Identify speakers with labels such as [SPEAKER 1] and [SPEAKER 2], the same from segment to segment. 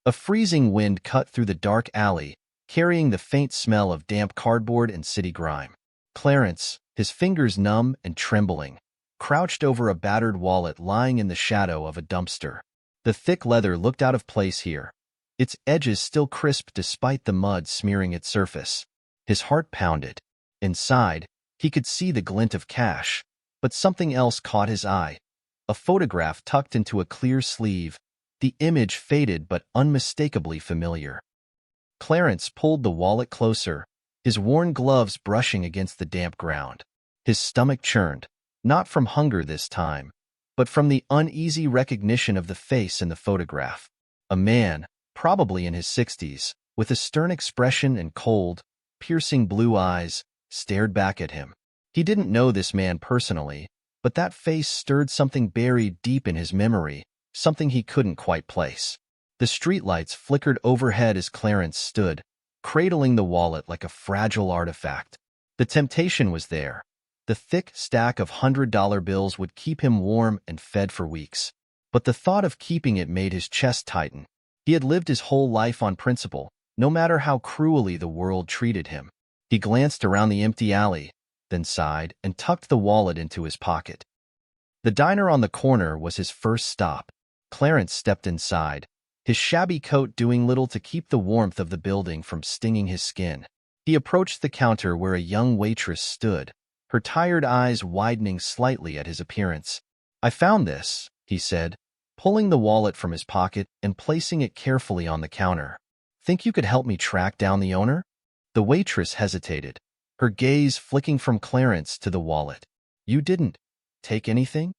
[SPEAKER 1] A freezing wind cut through the dark alley, carrying the faint smell of damp cardboard and city grime. Clarence, his fingers numb and trembling, crouched over a battered wallet lying in the shadow of a dumpster. The thick leather looked out of place here, its edges still crisp despite the mud smearing its surface. His heart pounded. Inside, he could see the glint of cash, but something else caught his eye. A photograph tucked into a clear sleeve, the image faded but unmistakably familiar. Clarence pulled the wallet closer, his worn gloves brushing against the damp ground. His stomach churned, not from hunger this time, but from the uneasy recognition of the face in the photograph. A man, probably in his 60s, with a stern expression and cold, piercing blue eyes, stared back at him. He didn't know this man personally, but that face stirred something buried deep in his memory, something he couldn't quite place. The streetlights flickered overhead as Clarence stood, cradling the wallet like a fragile artifact. The temptation was there. The thick stack of $100 bills would keep him warm and fed for weeks. But the thought of keeping it made his chest tighten. He had lived his whole life on principle, no matter how cruelly the world treated him. He glanced around the empty alley, then sighed and tucked the wallet into his pocket. The diner on the corner was his first stop. Clarence stepped inside, his shabby coat doing little to keep the warmth of the building from stinging his skin. He approached the counter where a young waitress stood, her tired eyes widening slightly at his appearance. "I found this," he said, pulling the wallet from his pocket and placing it carefully on the counter. "Think you could help me track down the owner?" The waitress hesitated, her gaze flicking from Clarence to the wallet. "You didn't take anything?"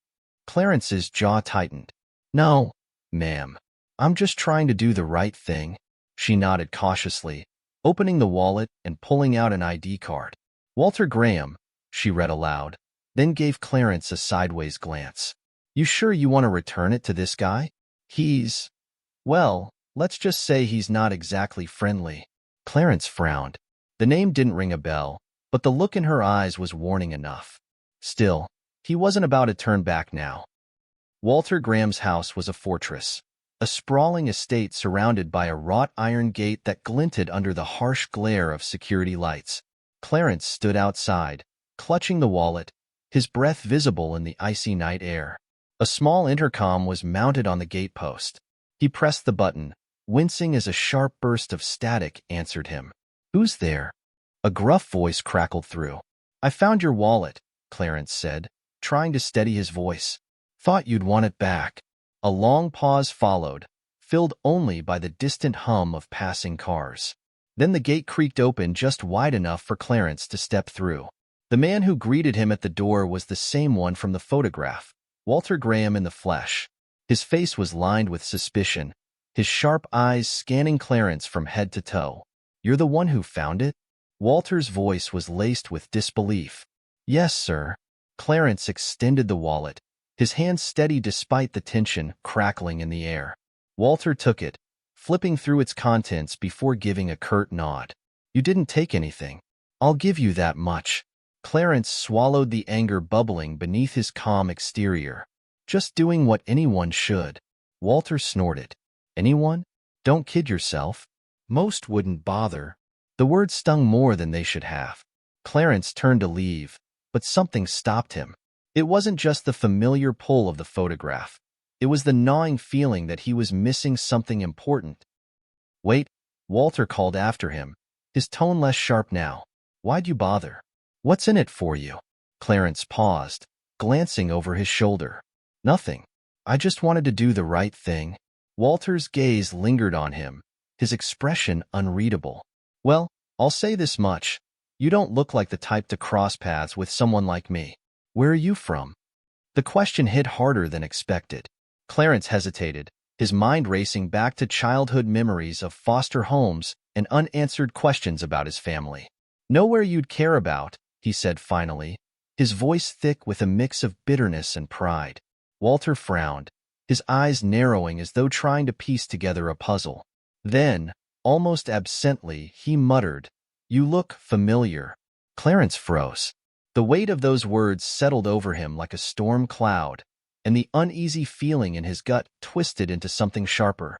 [SPEAKER 1] Clarence's jaw tightened. "No, ma'am. I'm just trying to do the right thing." She nodded cautiously, opening the wallet and pulling out an ID card. "Walter Graham," she read aloud, then gave Clarence a sideways glance. "You sure you want to return it to this guy? Well, let's just say he's not exactly friendly." Clarence frowned. The name didn't ring a bell, but the look in her eyes was warning enough. Still, he wasn't about to turn back now. Walter Graham's house was a fortress, a sprawling estate surrounded by a wrought iron gate that glinted under the harsh glare of security lights. Clarence stood outside, clutching the wallet, his breath visible in the icy night air. A small intercom was mounted on the gate post. He pressed the button, wincing as a sharp burst of static answered him. "Who's there?" A gruff voice crackled through. "I found your wallet," Clarence said, trying to steady his voice. "Thought you'd want it back." A long pause followed, filled only by the distant hum of passing cars. Then the gate creaked open just wide enough for Clarence to step through. The man who greeted him at the door was the same one from the photograph, Walter Graham in the flesh. His face was lined with suspicion, his sharp eyes scanning Clarence from head to toe. "You're the one who found it?" Walter's voice was laced with disbelief. "Yes, sir." Clarence extended the wallet, his hand steady despite the tension crackling in the air. Walter took it, flipping through its contents before giving a curt nod. "You didn't take anything. I'll give you that much." Clarence swallowed the anger bubbling beneath his calm exterior. "Just doing what anyone should." Walter snorted. "Anyone? Don't kid yourself. Most wouldn't bother." The words stung more than they should have. Clarence turned to leave, but something stopped him. It wasn't just the familiar pull of the photograph. It was the gnawing feeling that he was missing something important. "Wait," Walter called after him, his tone less sharp now. "Why'd you bother? What's in it for you?" Clarence paused, glancing over his shoulder. "Nothing. I just wanted to do the right thing." Walter's gaze lingered on him, his expression unreadable. "Well, I'll say this much. You don't look like the type to cross paths with someone like me. Where are you from?" The question hit harder than expected. Clarence hesitated, his mind racing back to childhood memories of foster homes and unanswered questions about his family. "Nowhere you'd care about," he said finally, his voice thick with a mix of bitterness and pride. Walter frowned, his eyes narrowing as though trying to piece together a puzzle. Then, almost absently, he muttered, "You look familiar." Clarence froze. The weight of those words settled over him like a storm cloud, and the uneasy feeling in his gut twisted into something sharper.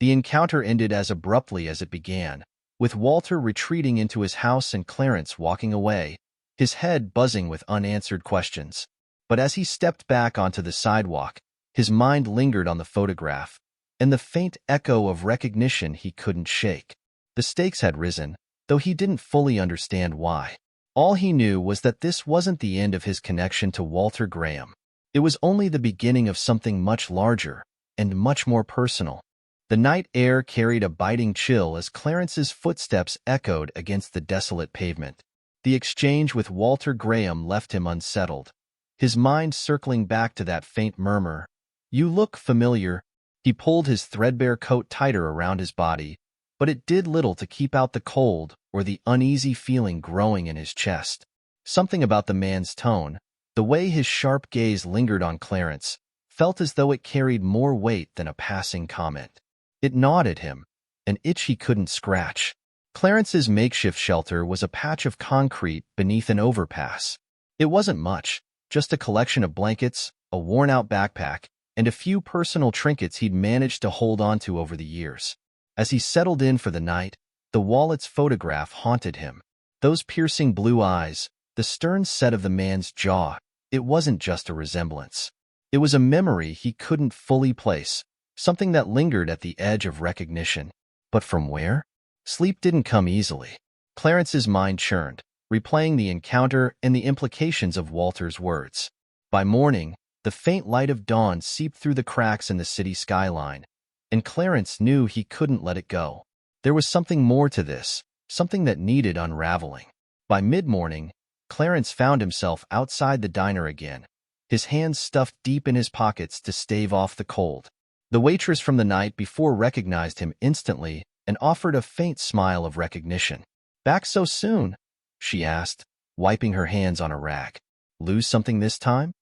[SPEAKER 1] The encounter ended as abruptly as it began, with Walter retreating into his house and Clarence walking away, his head buzzing with unanswered questions. But as he stepped back onto the sidewalk, his mind lingered on the photograph, and the faint echo of recognition he couldn't shake. The stakes had risen, though he didn't fully understand why. All he knew was that this wasn't the end of his connection to Walter Graham. It was only the beginning of something much larger and much more personal. The night air carried a biting chill as Clarence's footsteps echoed against the desolate pavement. The exchange with Walter Graham left him unsettled, his mind circling back to that faint murmur. "You look familiar." He pulled his threadbare coat tighter around his body, but it did little to keep out the cold or the uneasy feeling growing in his chest. Something about the man's tone, the way his sharp gaze lingered on Clarence, felt as though it carried more weight than a passing comment. It gnawed at him, an itch he couldn't scratch. Clarence's makeshift shelter was a patch of concrete beneath an overpass. It wasn't much, just a collection of blankets, a worn-out backpack, and a few personal trinkets he'd managed to hold onto over the years. As he settled in for the night, the wallet's photograph haunted him. Those piercing blue eyes, the stern set of the man's jaw, it wasn't just a resemblance. It was a memory he couldn't fully place, something that lingered at the edge of recognition. But from where? Sleep didn't come easily. Clarence's mind churned, replaying the encounter and the implications of Walter's words. By morning, the faint light of dawn seeped through the cracks in the city skyline, and Clarence knew he couldn't let it go. There was something more to this, something that needed unraveling. By mid-morning, Clarence found himself outside the diner again, his hands stuffed deep in his pockets to stave off the cold. The waitress from the night before recognized him instantly and offered a faint smile of recognition. "Back so soon?" she asked, wiping her hands on a rag. "Lose something this time?"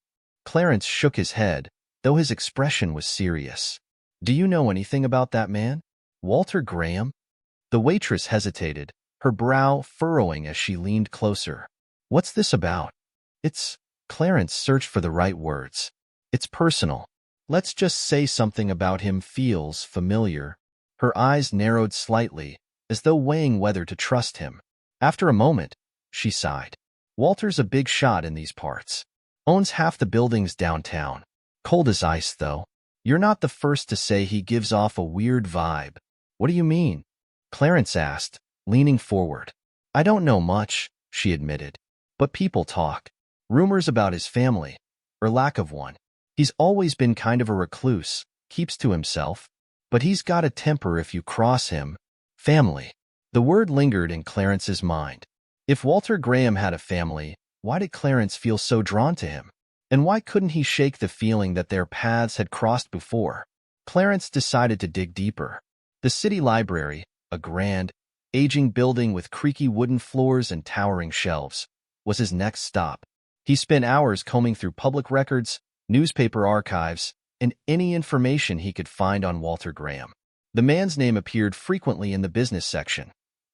[SPEAKER 1] Clarence shook his head, though his expression was serious. "Do you know anything about that man? Walter Graham?" The waitress hesitated, her brow furrowing as she leaned closer. "What's this about?" "It's—" Clarence searched for the right words. "It's personal. Let's just say something about him feels familiar." Her eyes narrowed slightly, as though weighing whether to trust him. After a moment, she sighed. "Walter's a big shot in these parts. Owns half the buildings downtown. Cold as ice, though. You're not the first to say he gives off a weird vibe." "What do you mean?" Clarence asked, leaning forward. "I don't know much," she admitted. "But people talk. Rumors about his family, or lack of one. He's always been kind of a recluse, keeps to himself. But he's got a temper if you cross him." Family. The word lingered in Clarence's mind. If Walter Graham had a family, why did Clarence feel so drawn to him? And why couldn't he shake the feeling that their paths had crossed before? Clarence decided to dig deeper. The city library, a grand, aging building with creaky wooden floors and towering shelves, was his next stop. He spent hours combing through public records, newspaper archives, and any information he could find on Walter Graham. The man's name appeared frequently in the business section: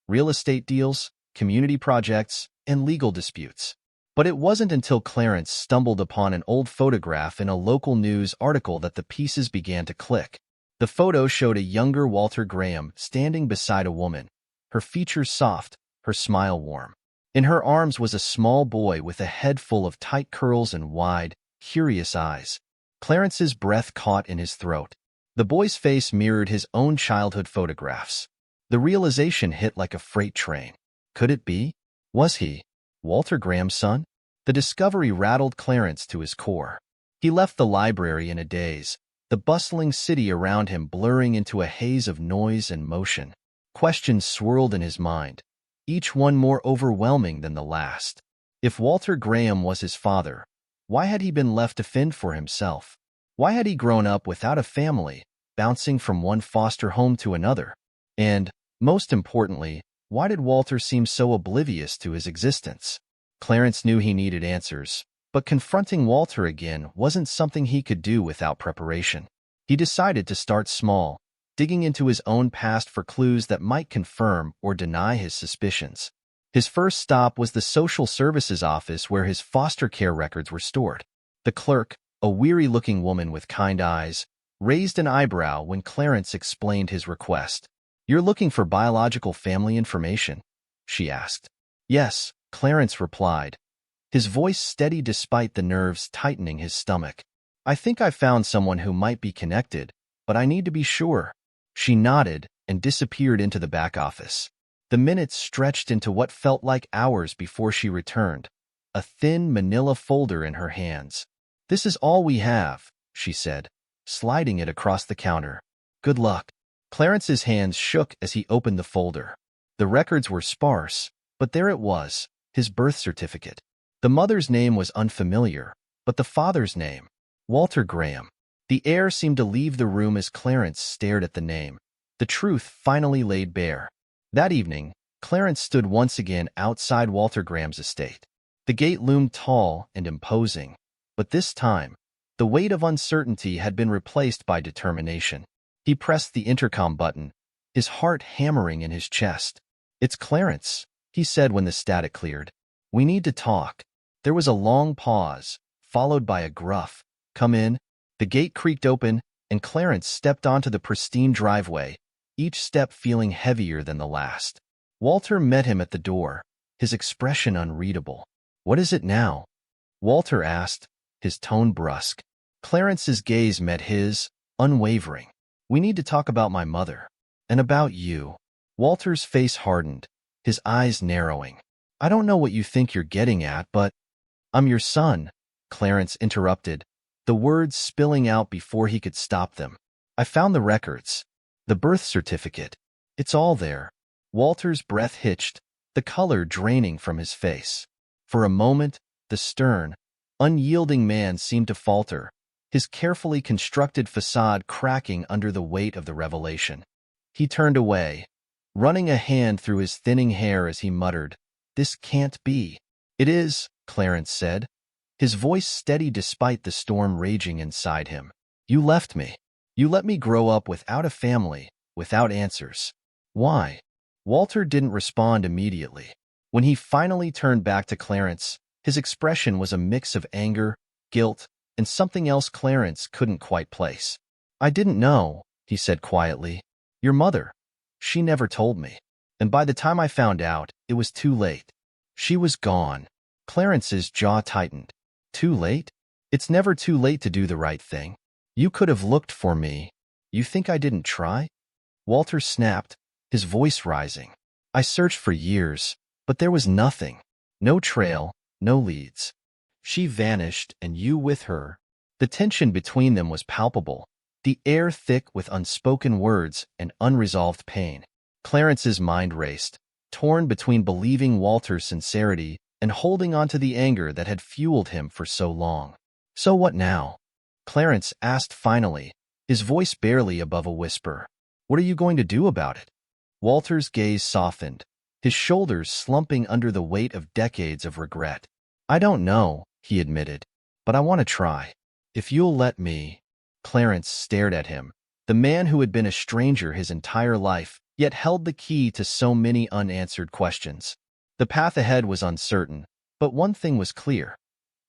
[SPEAKER 1] real estate deals, community projects, and legal disputes. But it wasn't until Clarence stumbled upon an old photograph in a local news article that the pieces began to click. The photo showed a younger Walter Graham standing beside a woman, her features soft, her smile warm. In her arms was a small boy with a head full of tight curls and wide, curious eyes. Clarence's breath caught in his throat. The boy's face mirrored his own childhood photographs. The realization hit like a freight train. Could it be? Was he Walter Graham's son? The discovery rattled Clarence to his core. He left the library in a daze, the bustling city around him blurring into a haze of noise and motion. Questions swirled in his mind, each one more overwhelming than the last. If Walter Graham was his father, why had he been left to fend for himself? Why had he grown up without a family, bouncing from one foster home to another? And, most importantly, why did Walter seem so oblivious to his existence? Clarence knew he needed answers, but confronting Walter again wasn't something he could do without preparation. He decided to start small, digging into his own past for clues that might confirm or deny his suspicions. His first stop was the social services office where his foster care records were stored. The clerk, a weary-looking woman with kind eyes, raised an eyebrow when Clarence explained his request. "You're looking for biological family information?" she asked. "Yes," Clarence replied, his voice steady despite the nerves tightening his stomach. "I think I found someone who might be connected, but I need to be sure." She nodded and disappeared into the back office. The minutes stretched into what felt like hours before she returned, a thin manila folder in her hands. "This is all we have," she said, sliding it across the counter. "Good luck." Clarence's hands shook as he opened the folder. The records were sparse, but there it was, his birth certificate. The mother's name was unfamiliar, but the father's name, Walter Graham. The air seemed to leave the room as Clarence stared at the name. The truth finally laid bare. That evening, Clarence stood once again outside Walter Graham's estate. The gate loomed tall and imposing, but this time, the weight of uncertainty had been replaced by determination. He pressed the intercom button, his heart hammering in his chest. "It's Clarence," he said when the static cleared. "We need to talk." There was a long pause, followed by a gruff, "Come in." The gate creaked open, and Clarence stepped onto the pristine driveway, each step feeling heavier than the last. Walter met him at the door, his expression unreadable. "What is it now?" Walter asked, his tone brusque. Clarence's gaze met his, unwavering. "We need to talk about my mother. And about you." Walter's face hardened, his eyes narrowing. "I don't know what you think you're getting at, but—" "I'm your son," Clarence interrupted, the words spilling out before he could stop them. "I found the records. The birth certificate. It's all there." Walter's breath hitched, the color draining from his face. For a moment, the stern, unyielding man seemed to falter, his carefully constructed facade cracking under the weight of the revelation. He turned away, running a hand through his thinning hair as he muttered, "This can't be." "It is," Clarence said, his voice steady despite the storm raging inside him. "You left me. You let me grow up without a family, without answers. Why?" Walter didn't respond immediately. When he finally turned back to Clarence, his expression was a mix of anger, guilt, and something else Clarence couldn't quite place. "I didn't know," he said quietly. "Your mother. She never told me. And by the time I found out, it was too late. She was gone." Clarence's jaw tightened. "Too late? It's never too late to do the right thing. You could have looked for me. You think I didn't try?" Walter snapped, his voice rising. "I searched for years, but there was nothing. No trail, no leads. She vanished, and you with her." The tension between them was palpable, the air thick with unspoken words and unresolved pain. Clarence's mind raced, torn between believing Walter's sincerity and holding on to the anger that had fueled him for so long. "So what now?" Clarence asked finally, his voice barely above a whisper. "What are you going to do about it?" Walter's gaze softened, his shoulders slumping under the weight of decades of regret. "I don't know," he admitted, "but I want to try. If you'll let me." Clarence stared at him, the man who had been a stranger his entire life, yet held the key to so many unanswered questions. The path ahead was uncertain, but one thing was clear.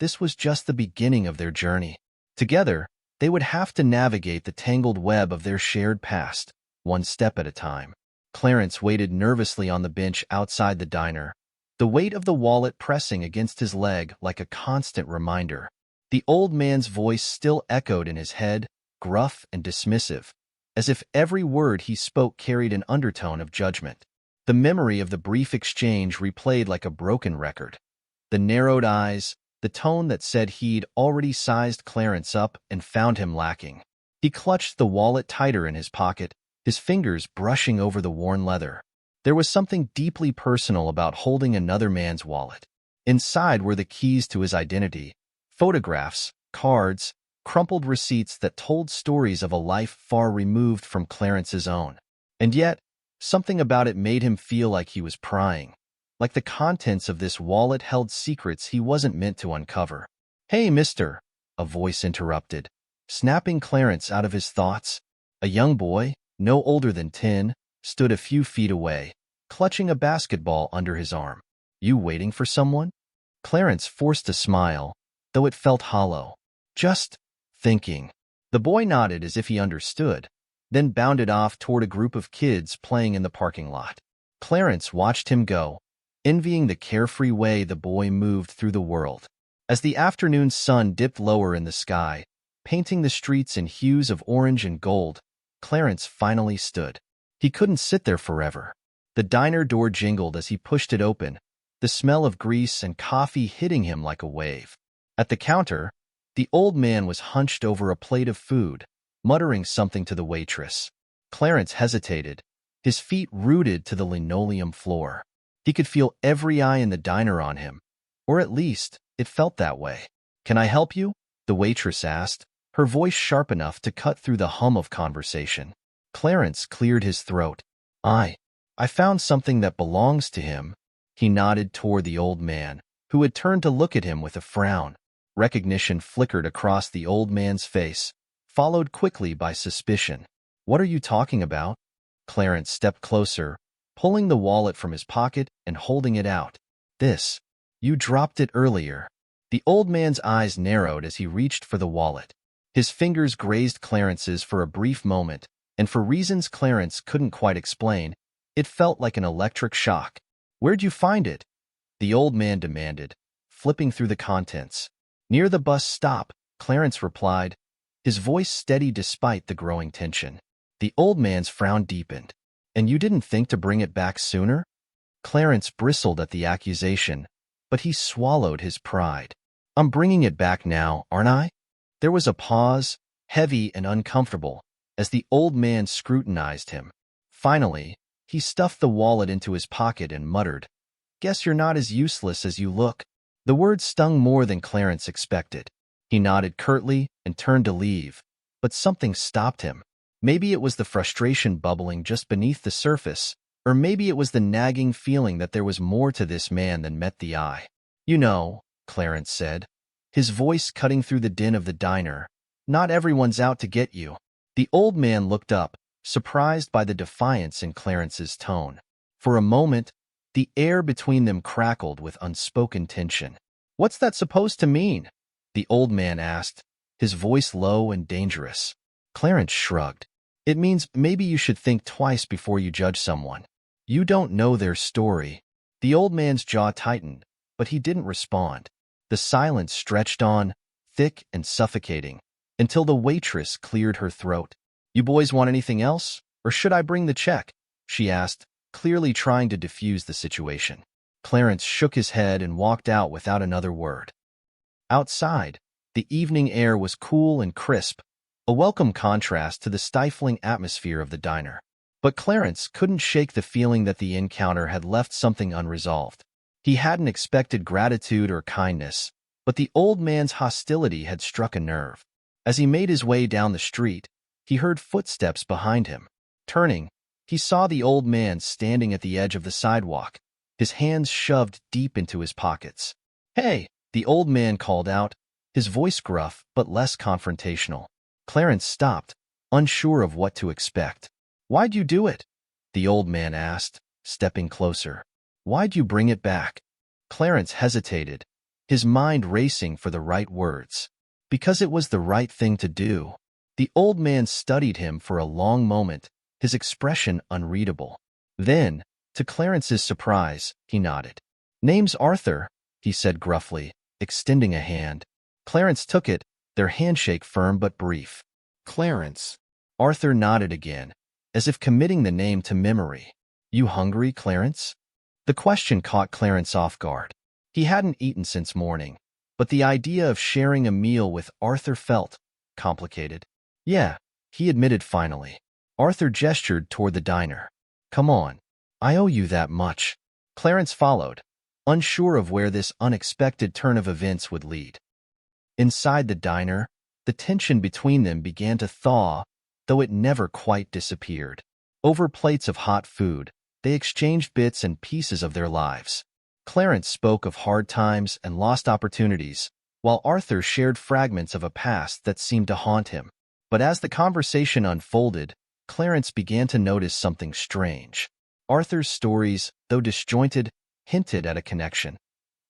[SPEAKER 1] This was just the beginning of their journey. Together, they would have to navigate the tangled web of their shared past, one step at a time. Clarence waited nervously on the bench outside the diner, the weight of the wallet pressing against his leg like a constant reminder. The old man's voice still echoed in his head, gruff and dismissive, as if every word he spoke carried an undertone of judgment. The memory of the brief exchange replayed like a broken record. The narrowed eyes, the tone that said he'd already sized Clarence up and found him lacking. He clutched the wallet tighter in his pocket, his fingers brushing over the worn leather. There was something deeply personal about holding another man's wallet. Inside were the keys to his identity, photographs, cards, crumpled receipts that told stories of a life far removed from Clarence's own. And yet, something about it made him feel like he was prying, like the contents of this wallet held secrets he wasn't meant to uncover. "Hey, mister," a voice interrupted, snapping Clarence out of his thoughts. A young boy, no older than 10, stood a few feet away, clutching a basketball under his arm. "You waiting for someone?" Clarence forced a smile, though it felt hollow. "Just thinking." The boy nodded as if he understood, then bounded off toward a group of kids playing in the parking lot. Clarence watched him go, envying the carefree way the boy moved through the world. As the afternoon sun dipped lower in the sky, painting the streets in hues of orange and gold, Clarence finally stood. He couldn't sit there forever. The diner door jingled as he pushed it open, the smell of grease and coffee hitting him like a wave. At the counter, the old man was hunched over a plate of food, muttering something to the waitress. Clarence hesitated, his feet rooted to the linoleum floor. He could feel every eye in the diner on him, or at least it felt that way. "Can I help you?" the waitress asked, her voice sharp enough to cut through the hum of conversation. Clarence cleared his throat. I found something that belongs to him." He nodded toward the old man, who had turned to look at him with a frown. Recognition flickered across the old man's face, followed quickly by suspicion. "What are you talking about?" Clarence stepped closer, pulling the wallet from his pocket and holding it out. "This. You dropped it earlier." The old man's eyes narrowed as he reached for the wallet. His fingers grazed Clarence's for a brief moment, and for reasons Clarence couldn't quite explain, it felt like an electric shock. "Where'd you find it?" the old man demanded, flipping through the contents. "Near the bus stop," Clarence replied, his voice steady despite the growing tension. The old man's frown deepened. "And you didn't think to bring it back sooner?" Clarence bristled at the accusation, but he swallowed his pride. "I'm bringing it back now, aren't I?" There was a pause, heavy and uncomfortable, as the old man scrutinized him. Finally, he stuffed the wallet into his pocket and muttered, "Guess you're not as useless as you look." The words stung more than Clarence expected. He nodded curtly and turned to leave, but something stopped him. Maybe it was the frustration bubbling just beneath the surface, or maybe it was the nagging feeling that there was more to this man than met the eye. "You know," Clarence said, his voice cutting through the din of the diner, "not everyone's out to get you." The old man looked up, surprised by the defiance in Clarence's tone. For a moment, the air between them crackled with unspoken tension. "What's that supposed to mean?" the old man asked, his voice low and dangerous. Clarence shrugged. "It means maybe you should think twice before you judge someone. You don't know their story." The old man's jaw tightened, but he didn't respond. The silence stretched on, thick and suffocating, until the waitress cleared her throat. "You boys want anything else, or should I bring the check?" she asked, clearly trying to diffuse the situation. Clarence shook his head and walked out without another word. Outside, the evening air was cool and crisp, a welcome contrast to the stifling atmosphere of the diner. But Clarence couldn't shake the feeling that the encounter had left something unresolved. He hadn't expected gratitude or kindness, but the old man's hostility had struck a nerve. As he made his way down the street, he heard footsteps behind him. Turning, he saw the old man standing at the edge of the sidewalk, his hands shoved deep into his pockets. "Hey!" the old man called out, his voice gruff but less confrontational. Clarence stopped, unsure of what to expect. "Why'd you do it?" the old man asked, stepping closer. "Why'd you bring it back?" Clarence hesitated, his mind racing for the right words. "Because it was the right thing to do." The old man studied him for a long moment, his expression unreadable. Then, to Clarence's surprise, he nodded. "Name's Arthur," he said gruffly, extending a hand. Clarence took it, their handshake firm but brief. "Clarence." Arthur nodded again, as if committing the name to memory. "You hungry, Clarence?" The question caught Clarence off guard. He hadn't eaten since morning, but the idea of sharing a meal with Arthur felt complicated. "Yeah," he admitted finally. Arthur gestured toward the diner. "Come on. I owe you that much." Clarence followed, unsure of where this unexpected turn of events would lead. Inside the diner, the tension between them began to thaw, though it never quite disappeared. Over plates of hot food, they exchanged bits and pieces of their lives. Clarence spoke of hard times and lost opportunities, while Arthur shared fragments of a past that seemed to haunt him. But as the conversation unfolded, Clarence began to notice something strange. Arthur's stories, though disjointed, hinted at a connection,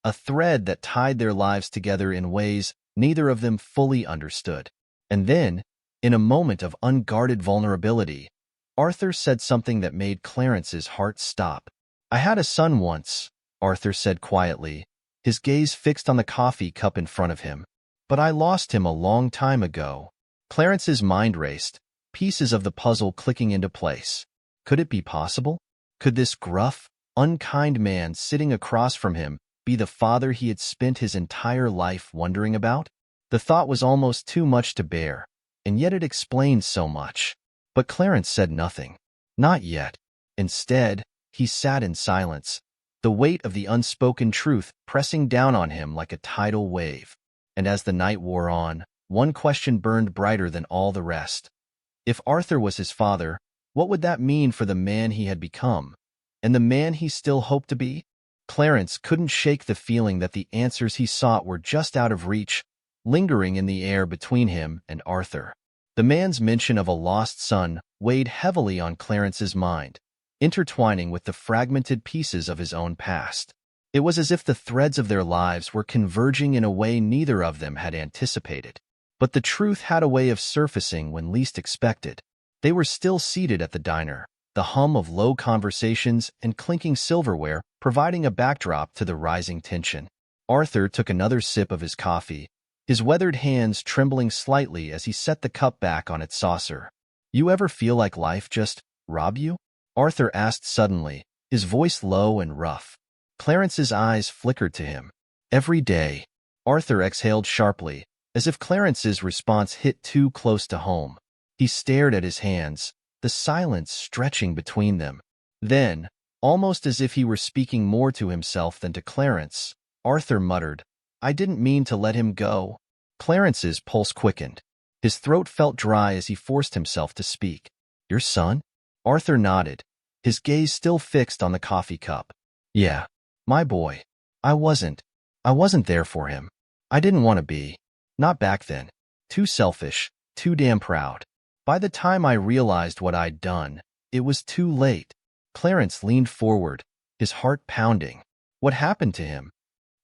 [SPEAKER 1] a thread that tied their lives together in ways neither of them fully understood. And then, In a moment of unguarded vulnerability, Arthur said something that made Clarence's heart stop. "I had a son once," Arthur said quietly, his gaze fixed on the coffee cup in front of him. "But I lost him a long time ago." Clarence's mind raced, pieces of the puzzle clicking into place. Could it be possible? Could this gruff, unkind man sitting across from him be the father he had spent his entire life wondering about? The thought was almost too much to bear, and yet it explained so much. But Clarence said nothing. Not yet. Instead, he sat in silence, the weight of the unspoken truth pressing down on him like a tidal wave. And as the night wore on, one question burned brighter than all the rest. If Arthur was his father, what would that mean for the man he had become, and the man he still hoped to be? Clarence couldn't shake the feeling that the answers he sought were just out of reach, lingering in the air between him and Arthur. The man's mention of a lost son weighed heavily on Clarence's mind, intertwining with the fragmented pieces of his own past. It was as if the threads of their lives were converging in a way neither of them had anticipated. But the truth had a way of surfacing when least expected. They were still seated at the diner, the hum of low conversations and clinking silverware providing a backdrop to the rising tension. Arthur took another sip of his coffee, his weathered hands trembling slightly as he set the cup back on its saucer. "You ever feel like life just robbed you?" Arthur asked suddenly, his voice low and rough. Clarence's eyes flickered to him. "Every day." Arthur exhaled sharply, as if Clarence's response hit too close to home. He stared at his hands, the silence stretching between them. Then, almost as if he were speaking more to himself than to Clarence, Arthur muttered, "I didn't mean to let him go." Clarence's pulse quickened. His throat felt dry as he forced himself to speak. "Your son?" Arthur nodded, his gaze still fixed on the coffee cup. "Yeah, my boy. I wasn't there for him. I didn't want to be. Not back then. Too selfish, too damn proud. By the time I realized what I'd done, it was too late." Clarence leaned forward, his heart pounding. "What happened to him?"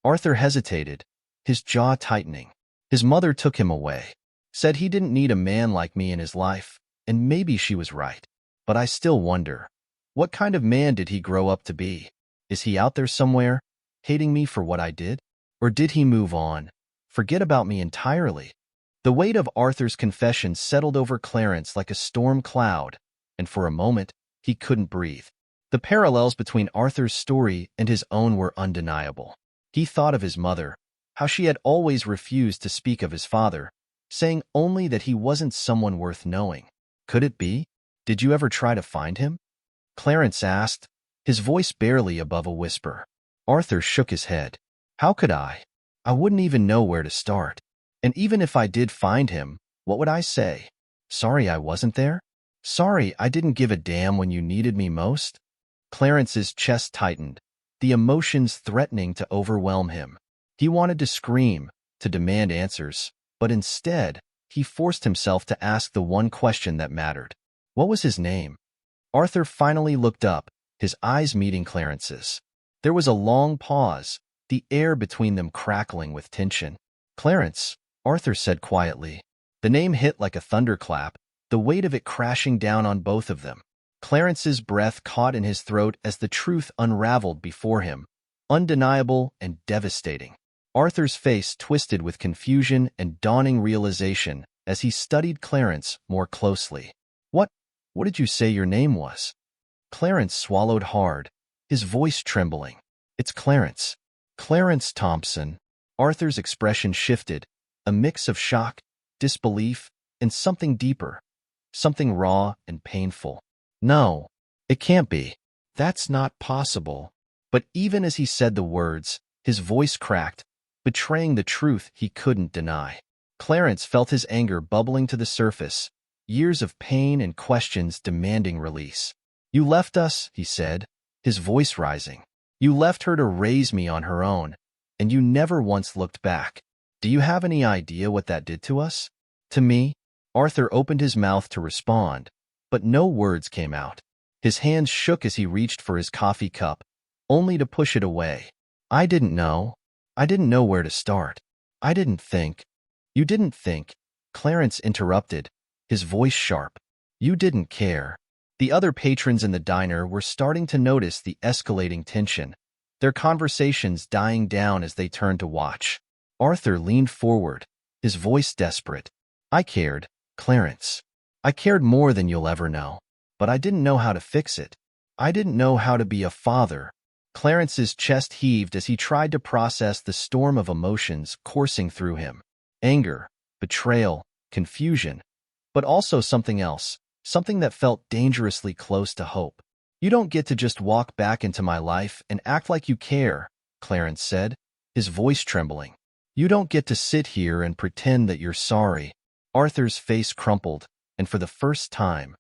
[SPEAKER 1] Arthur hesitated, his jaw tightening. "His mother took him away. Said he didn't need a man like me in his life, and maybe she was right. But I still wonder, what kind of man did he grow up to be? Is he out there somewhere, hating me for what I did? Or did he move on, forget about me entirely?" The weight of Arthur's confession settled over Clarence like a storm cloud, and for a moment, he couldn't breathe. The parallels between Arthur's story and his own were undeniable. He thought of his mother, how she had always refused to speak of his father, saying only that he wasn't someone worth knowing. Could it be? "Did you ever try to find him?" Clarence asked, his voice barely above a whisper. Arthur shook his head. "How could I? I wouldn't even know where to start. And even if I did find him, what would I say? Sorry I wasn't there? Sorry I didn't give a damn when you needed me most?" Clarence's chest tightened, the emotions threatening to overwhelm him. He wanted to scream, to demand answers, but instead, he forced himself to ask the one question that mattered. What was his name? Arthur finally looked up, his eyes meeting Clarence's. There was a long pause, the air between them crackling with tension. "Clarence," Arthur said quietly. The name hit like a thunderclap, the weight of it crashing down on both of them. Clarence's breath caught in his throat as the truth unraveled before him, undeniable and devastating. Arthur's face twisted with confusion and dawning realization as he studied Clarence more closely. What did you say your name was?" Clarence swallowed hard, his voice trembling. "It's Clarence. Clarence Thompson." Arthur's expression shifted, a mix of shock, disbelief, and something deeper, something raw and painful. "No, it can't be. That's not possible." But even as he said the words, his voice cracked, betraying the truth he couldn't deny. Clarence felt his anger bubbling to the surface, years of pain and questions demanding release. "You left us," he said, his voice rising. "You left her to raise me on her own, and you never once looked back. Do you have any idea what that did to us? To me?" Arthur opened his mouth to respond, but no words came out. His hands shook as he reached for his coffee cup, only to push it away. "I didn't know. I didn't know where to start. I didn't think." "You didn't think," Clarence interrupted, his voice sharp. You didn't care. The other patrons in the diner were starting to notice the escalating tension, their conversations dying down as they turned to watch. Arthur leaned forward, his voice desperate. I cared, Clarence. I cared more than you'll ever know. But I didn't know how to fix it. I didn't know how to be a father. Clarence's chest heaved as he tried to process the storm of emotions coursing through him. Anger, betrayal, confusion, but also something else, something that felt dangerously close to hope. You don't get to just walk back into my life and act like you care, Clarence said, his voice trembling. You don't get to sit here and pretend that you're sorry. Arthur's face crumpled, and for the first time,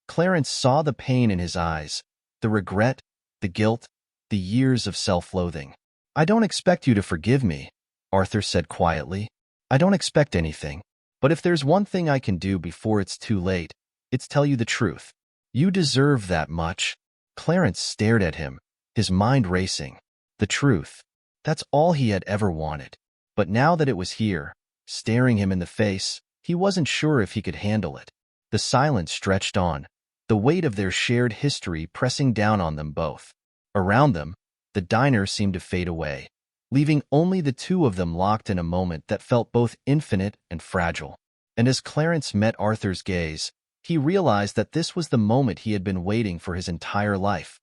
[SPEAKER 1] Clarence saw the pain in his eyes, the regret, the guilt, the years of self-loathing. I don't expect you to forgive me, Arthur said quietly. I don't expect anything. But if there's one thing I can do before it's too late, it's tell you the truth. You deserve that much. Clarence stared at him, his mind racing. The truth. That's all he had ever wanted. But now that it was here, staring him in the face, he wasn't sure if he could handle it. The silence stretched on, the weight of their shared history pressing down on them both. Around them, the diner seemed to fade away, leaving only the two of them locked in a moment that felt both infinite and fragile. And as Clarence met Arthur's gaze, he realized that this was the moment he had been waiting for his entire life.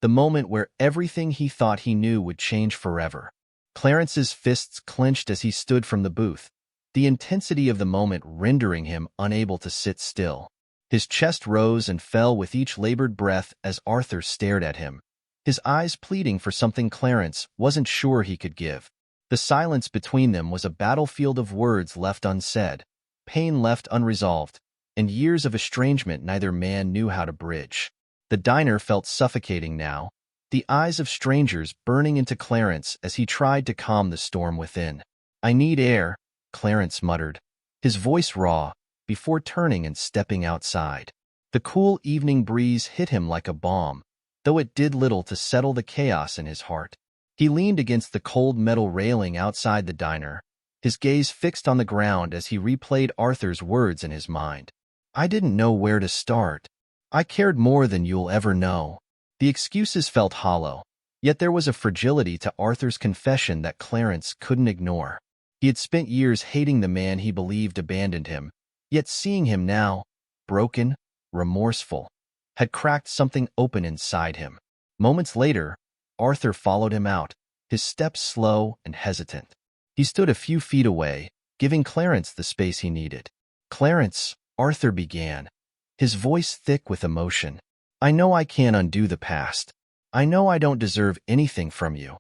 [SPEAKER 1] The moment where everything he thought he knew would change forever. Clarence's fists clenched as he stood from the booth, the intensity of the moment rendering him unable to sit still. His chest rose and fell with each labored breath as Arthur stared at him, his eyes pleading for something Clarence wasn't sure he could give. The silence between them was a battlefield of words left unsaid, pain left unresolved, and years of estrangement neither man knew how to bridge. The diner felt suffocating now, the eyes of strangers burning into Clarence as he tried to calm the storm within. I need air, Clarence muttered, his voice raw, before turning and stepping outside. The cool evening breeze hit him like a balm, though it did little to settle the chaos in his heart. He leaned against the cold metal railing outside the diner, his gaze fixed on the ground as he replayed Arthur's words in his mind. I didn't know where to start. I cared more than you'll ever know. The excuses felt hollow, yet there was a fragility to Arthur's confession that Clarence couldn't ignore. He had spent years hating the man he believed abandoned him, yet seeing him now, broken, remorseful, had cracked something open inside him. Moments later, Arthur followed him out, his steps slow and hesitant. He stood a few feet away, giving Clarence the space he needed. Clarence, Arthur began, his voice thick with emotion. I know I can't undo the past. I know I don't deserve anything from you.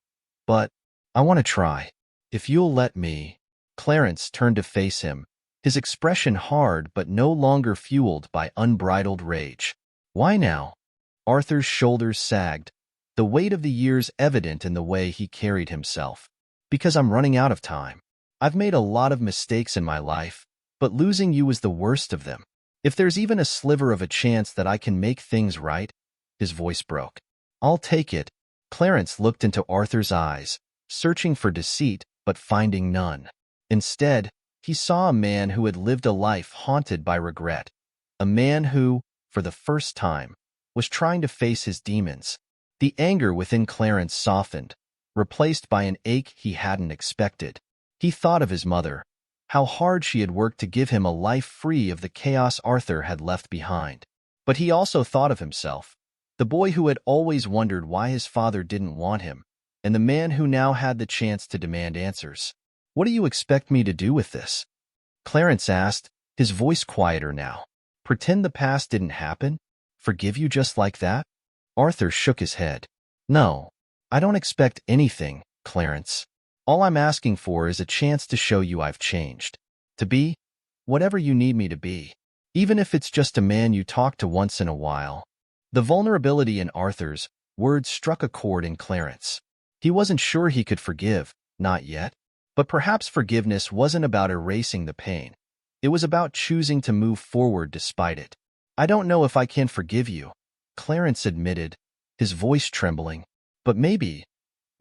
[SPEAKER 1] But I want to try. If you'll let me. Clarence turned to face him, his expression hard but no longer fueled by unbridled rage. Why now? Arthur's shoulders sagged, the weight of the years evident in the way he carried himself. Because I'm running out of time. I've made a lot of mistakes in my life, but losing you is the worst of them. If there's even a sliver of a chance that I can make things right, his voice broke. I'll take it. Clarence looked into Arthur's eyes, searching for deceit but finding none. Instead, he saw a man who had lived a life haunted by regret, a man who, for the first time, was trying to face his demons. The anger within Clarence softened, replaced by an ache he hadn't expected. He thought of his mother, how hard she had worked to give him a life free of the chaos Arthur had left behind. But he also thought of himself, the boy who had always wondered why his father didn't want him, and the man who now had the chance to demand answers. What do you expect me to do with this? Clarence asked, his voice quieter now. Pretend the past didn't happen? Forgive you just like that? Arthur shook his head. No, I don't expect anything, Clarence. All I'm asking for is a chance to show you I've changed. To be whatever you need me to be. Even if it's just a man you talk to once in a while. The vulnerability in Arthur's words struck a chord in Clarence. He wasn't sure he could forgive, not yet. But perhaps forgiveness wasn't about erasing the pain. It was about choosing to move forward despite it. I don't know if I can forgive you, Clarence admitted, his voice trembling. But maybe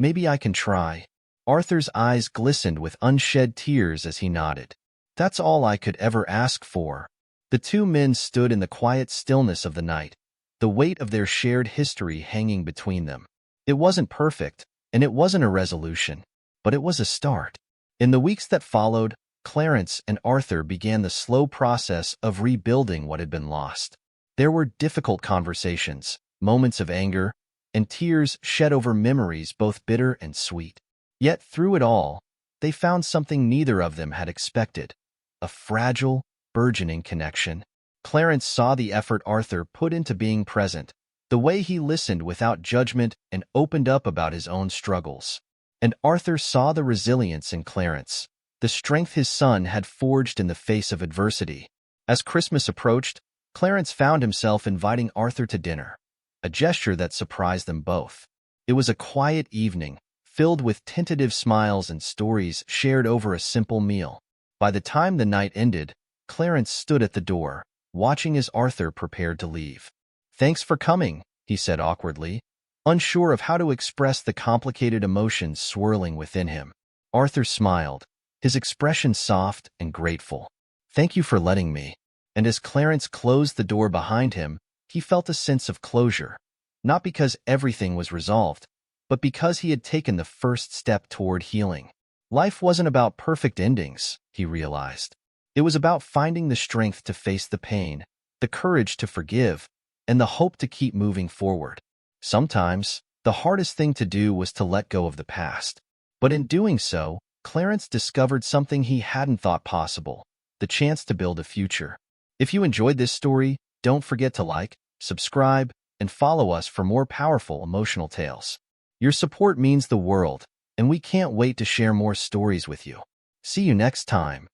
[SPEAKER 1] I can try. Arthur's eyes glistened with unshed tears as he nodded. That's all I could ever ask for. The two men stood in the quiet stillness of the night, the weight of their shared history hanging between them. It wasn't perfect, and it wasn't a resolution, but it was a start. In the weeks that followed, Clarence and Arthur began the slow process of rebuilding what had been lost. There were difficult conversations, moments of anger, and tears shed over memories both bitter and sweet. Yet through it all, they found something neither of them had expected: a fragile, burgeoning connection. Clarence saw the effort Arthur put into being present, the way he listened without judgment and opened up about his own struggles. And Arthur saw the resilience in Clarence, the strength his son had forged in the face of adversity. As Christmas approached, Clarence found himself inviting Arthur to dinner, a gesture that surprised them both. It was a quiet evening, filled with tentative smiles and stories shared over a simple meal. By the time the night ended, Clarence stood at the door, watching as Arthur prepared to leave. "Thanks for coming," he said awkwardly, unsure of how to express the complicated emotions swirling within him. Arthur smiled, his expression soft and grateful. "Thank you for letting me." And as Clarence closed the door behind him, he felt a sense of closure, not because everything was resolved, but because he had taken the first step toward healing. Life wasn't about perfect endings, he realized. It was about finding the strength to face the pain, the courage to forgive, and the hope to keep moving forward. Sometimes, the hardest thing to do was to let go of the past. But in doing so, Clarence discovered something he hadn't thought possible: the chance to build a future. If you enjoyed this story, don't forget to like, subscribe, and follow us for more powerful emotional tales. Your support means the world, and we can't wait to share more stories with you. See you next time.